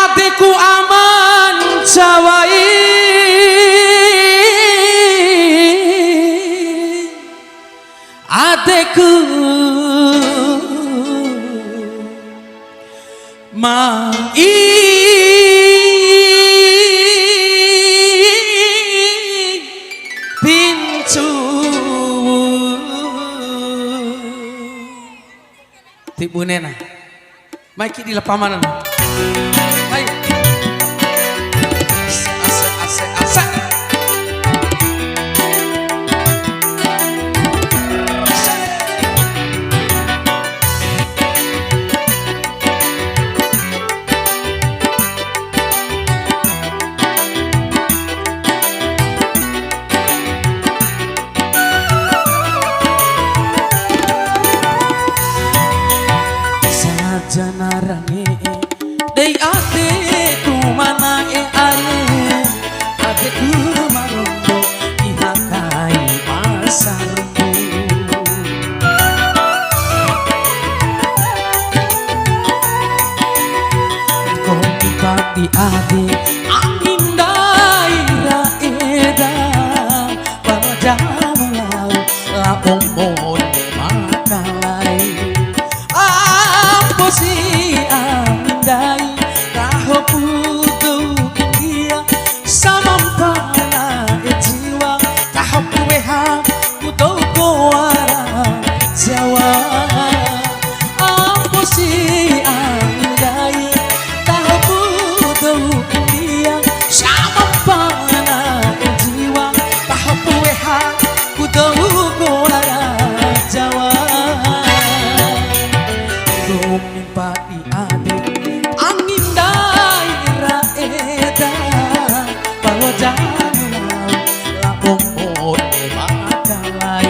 adikku aman jawai adikku mai pincu tibu nena maiki di lepamanan ayo asa janarange dei adekku mana are adekku marondo ihakai pasarku kau dipati ade angin daira eda para jamulau la omon makalai si andai kaho putu india samampana jiwa kaho pueha putu koara jawa ampo si andai kaho putu india samampana jiwa kaho pueha putu koara jawa pati adik angin daerah eda bawa jalan lapong mode makalai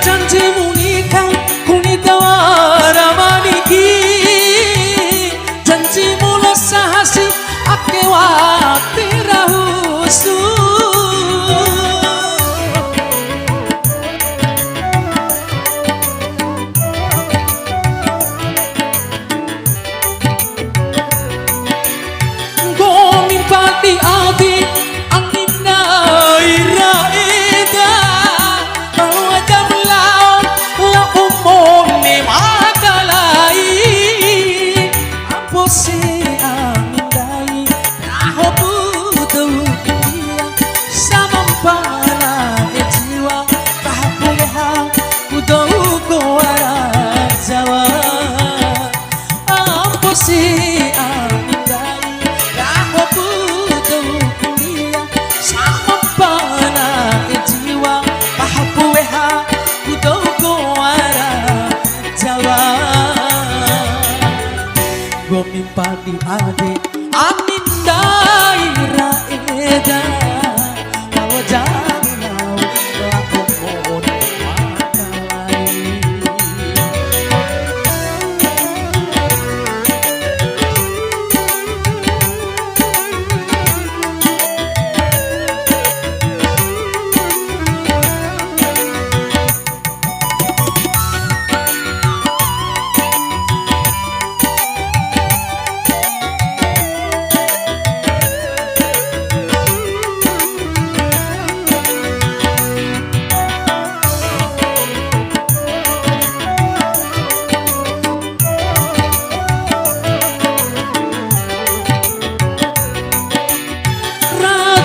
janji munikang kunitawara maniki janji mula sahasi akewati rahusu gomimpati adi angin daira eda bawa jamlau la umone makalai amposi andai raho putu dia samampana jiwa kapuleha putu koara jawa amposi andai raho putu dia samampana jiwa kapuleha putu koara jawa gomimpati ade amin daerah eda bawa jalan lapong mode makalai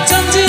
janji